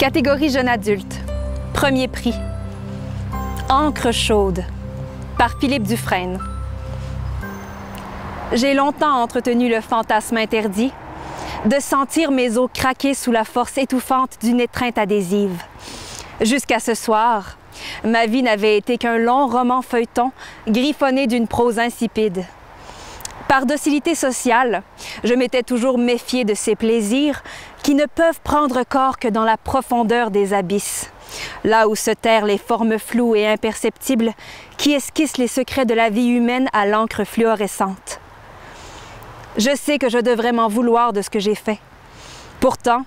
Catégorie jeune adulte. Premier prix. Encre chaude par Philippe Dufresne. J'ai longtemps entretenu le fantasme interdit de sentir mes os craquer sous la force étouffante d'une étreinte adhésive. Jusqu'à ce soir, ma vie n'avait été qu'un long roman feuilleton griffonné d'une prose insipide. Par docilité sociale, je m'étais toujours méfiée de ces plaisirs qui ne peuvent prendre corps que dans la profondeur des abysses, là où se terrent les formes floues et imperceptibles qui esquissent les secrets de la vie humaine à l'encre fluorescente. Je sais que je devrais m'en vouloir de ce que j'ai fait. Pourtant,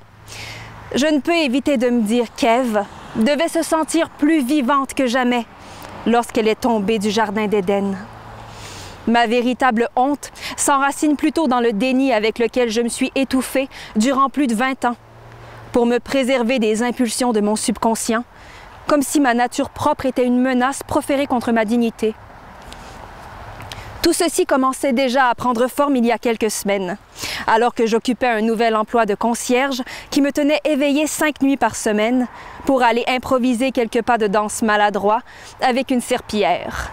je ne peux éviter de me dire qu'Ève devait se sentir plus vivante que jamais lorsqu'elle est tombée du jardin d'Éden. Ma véritable honte s'enracine plutôt dans le déni avec lequel je me suis étouffée durant plus de 20 ans pour me préserver des impulsions de mon subconscient, comme si ma nature propre était une menace proférée contre ma dignité. Tout ceci commençait déjà à prendre forme il y a quelques semaines, alors que j'occupais un nouvel emploi de concierge qui me tenait éveillée 5 nuits par semaine pour aller improviser quelques pas de danse maladroits avec une serpillière.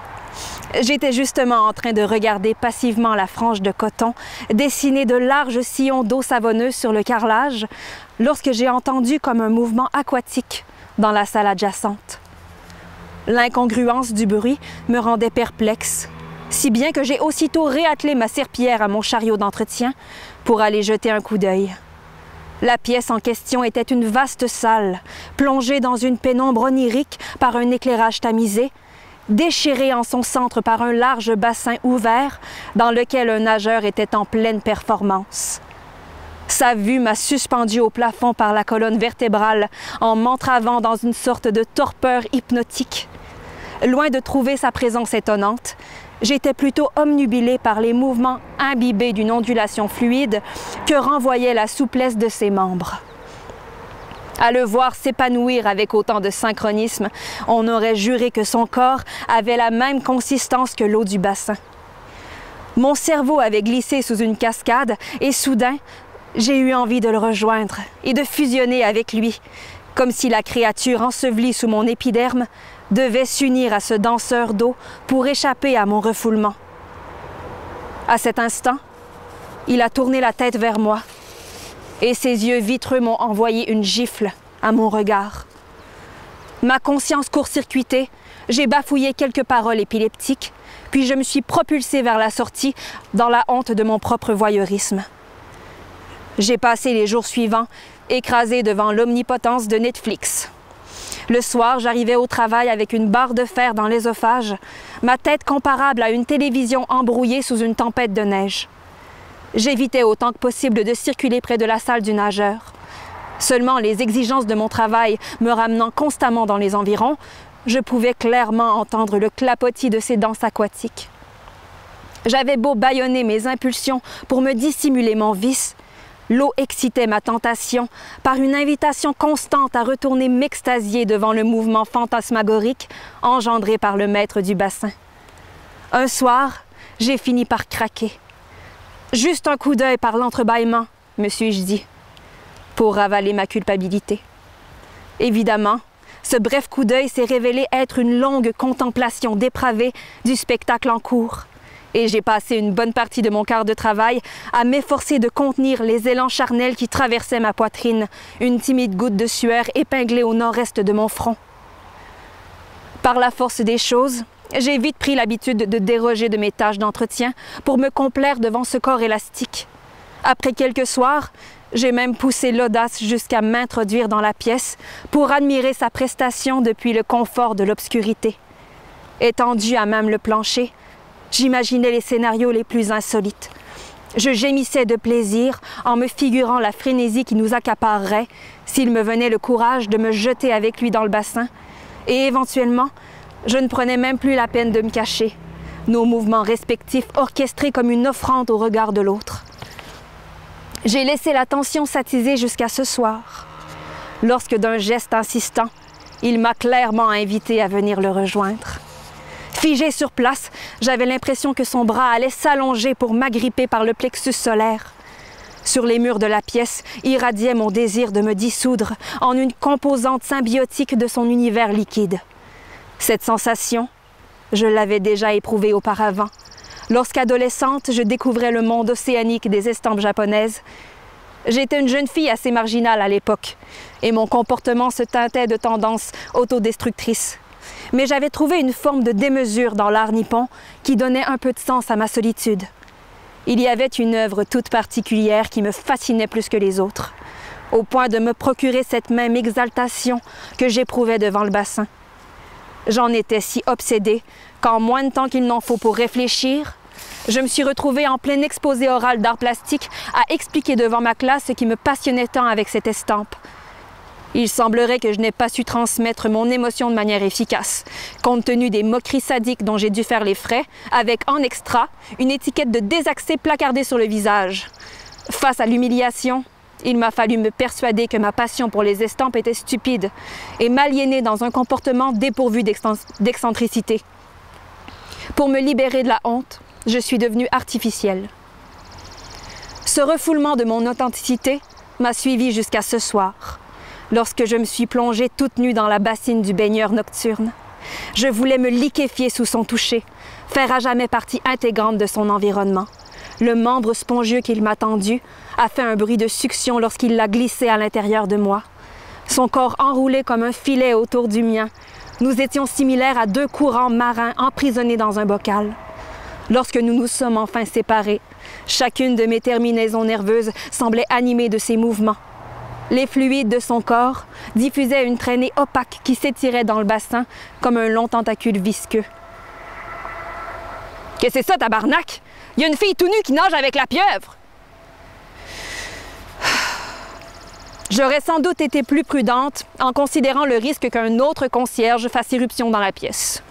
J'étais justement en train de regarder passivement la frange de coton dessiner de larges sillons d'eau savonneuse sur le carrelage lorsque j'ai entendu comme un mouvement aquatique dans la salle adjacente. L'incongruence du bruit me rendait perplexe, si bien que j'ai aussitôt réattelé ma serpillière à mon chariot d'entretien pour aller jeter un coup d'œil. La pièce en question était une vaste salle, plongée dans une pénombre onirique par un éclairage tamisé, déchirée en son centre par un large bassin ouvert dans lequel un nageur était en pleine performance. Sa vue m'a suspendu au plafond par la colonne vertébrale en m'entravant dans une sorte de torpeur hypnotique. Loin de trouver sa présence étonnante, j'étais plutôt omnubilée par les mouvements imbibés d'une ondulation fluide que renvoyait la souplesse de ses membres. À le voir s'épanouir avec autant de synchronisme, on aurait juré que son corps avait la même consistance que l'eau du bassin. Mon cerveau avait glissé sous une cascade et soudain, j'ai eu envie de le rejoindre et de fusionner avec lui, comme si la créature ensevelie sous mon épiderme devait s'unir à ce danseur d'eau pour échapper à mon refoulement. À cet instant, il a tourné la tête vers moi et ses yeux vitreux m'ont envoyé une gifle à mon regard. Ma conscience court-circuitée, j'ai bafouillé quelques paroles épileptiques, puis je me suis propulsée vers la sortie dans la honte de mon propre voyeurisme. J'ai passé les jours suivants écrasée devant l'omnipotence de Netflix. Le soir, j'arrivais au travail avec une barre de fer dans l'œsophage, ma tête comparable à une télévision embrouillée sous une tempête de neige. J'évitais autant que possible de circuler près de la salle du nageur. Seulement les exigences de mon travail me ramenant constamment dans les environs, je pouvais clairement entendre le clapotis de ces danses aquatiques. J'avais beau bâillonner mes impulsions pour me dissimuler mon vice, l'eau excitait ma tentation par une invitation constante à retourner m'extasier devant le mouvement fantasmagorique engendré par le maître du bassin. Un soir, j'ai fini par craquer. Juste un coup d'œil par l'entrebâillement, me suis-je dit, pour ravaler ma culpabilité. Évidemment, ce bref coup d'œil s'est révélé être une longue contemplation dépravée du spectacle en cours. Et j'ai passé une bonne partie de mon quart de travail à m'efforcer de contenir les élans charnels qui traversaient ma poitrine, une timide goutte de sueur épinglée au nord-est de mon front. Par la force des choses, j'ai vite pris l'habitude de déroger de mes tâches d'entretien pour me complaire devant ce corps élastique. Après quelques soirs, j'ai même poussé l'audace jusqu'à m'introduire dans la pièce pour admirer sa prestation depuis le confort de l'obscurité. Étendu à même le plancher, j'imaginais les scénarios les plus insolites. Je gémissais de plaisir en me figurant la frénésie qui nous accaparerait s'il me venait le courage de me jeter avec lui dans le bassin et éventuellement, je ne prenais même plus la peine de me cacher, nos mouvements respectifs orchestrés comme une offrande au regard de l'autre. J'ai laissé la tension s'attiser jusqu'à ce soir, lorsque d'un geste insistant, il m'a clairement invité à venir le rejoindre. Figée sur place, j'avais l'impression que son bras allait s'allonger pour m'agripper par le plexus solaire. Sur les murs de la pièce irradiait mon désir de me dissoudre en une composante symbiotique de son univers liquide. Cette sensation, je l'avais déjà éprouvée auparavant. Lorsqu'adolescente, je découvrais le monde océanique des estampes japonaises. J'étais une jeune fille assez marginale à l'époque, et mon comportement se teintait de tendances autodestructrices. Mais j'avais trouvé une forme de démesure dans l'art nippon qui donnait un peu de sens à ma solitude. Il y avait une œuvre toute particulière qui me fascinait plus que les autres, au point de me procurer cette même exaltation que j'éprouvais devant le bassin. J'en étais si obsédée qu'en moins de temps qu'il n'en faut pour réfléchir, je me suis retrouvée en plein exposé oral d'art plastique à expliquer devant ma classe ce qui me passionnait tant avec cette estampe. Il semblerait que je n'ai pas su transmettre mon émotion de manière efficace, compte tenu des moqueries sadiques dont j'ai dû faire les frais, avec en extra une étiquette de désaxé placardée sur le visage. Face à l'humiliation, il m'a fallu me persuader que ma passion pour les estampes était stupide et m'aliéner dans un comportement dépourvu d'excentricité. Pour me libérer de la honte, je suis devenue artificielle. Ce refoulement de mon authenticité m'a suivie jusqu'à ce soir, lorsque je me suis plongée toute nue dans la bassine du baigneur nocturne. Je voulais me liquéfier sous son toucher, faire à jamais partie intégrante de son environnement. Le membre spongieux qu'il m'a tendu a fait un bruit de succion lorsqu'il l'a glissé à l'intérieur de moi. Son corps enroulé comme un filet autour du mien, nous étions similaires à deux courants marins emprisonnés dans un bocal. Lorsque nous nous sommes enfin séparés, chacune de mes terminaisons nerveuses semblait animée de ses mouvements. Les fluides de son corps diffusaient une traînée opaque qui s'étirait dans le bassin comme un long tentacule visqueux. « Qu'est-ce que c'est ça, tabarnak? Il y a une fille tout nue qui nage avec la pieuvre! » J'aurais sans doute été plus prudente en considérant le risque qu'un autre concierge fasse irruption dans la pièce.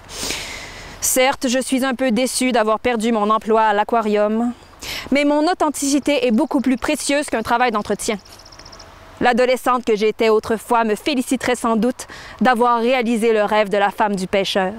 Certes, je suis un peu déçue d'avoir perdu mon emploi à l'aquarium, mais mon authenticité est beaucoup plus précieuse qu'un travail d'entretien. L'adolescente que j'étais autrefois me féliciterait sans doute d'avoir réalisé le rêve de la femme du pêcheur.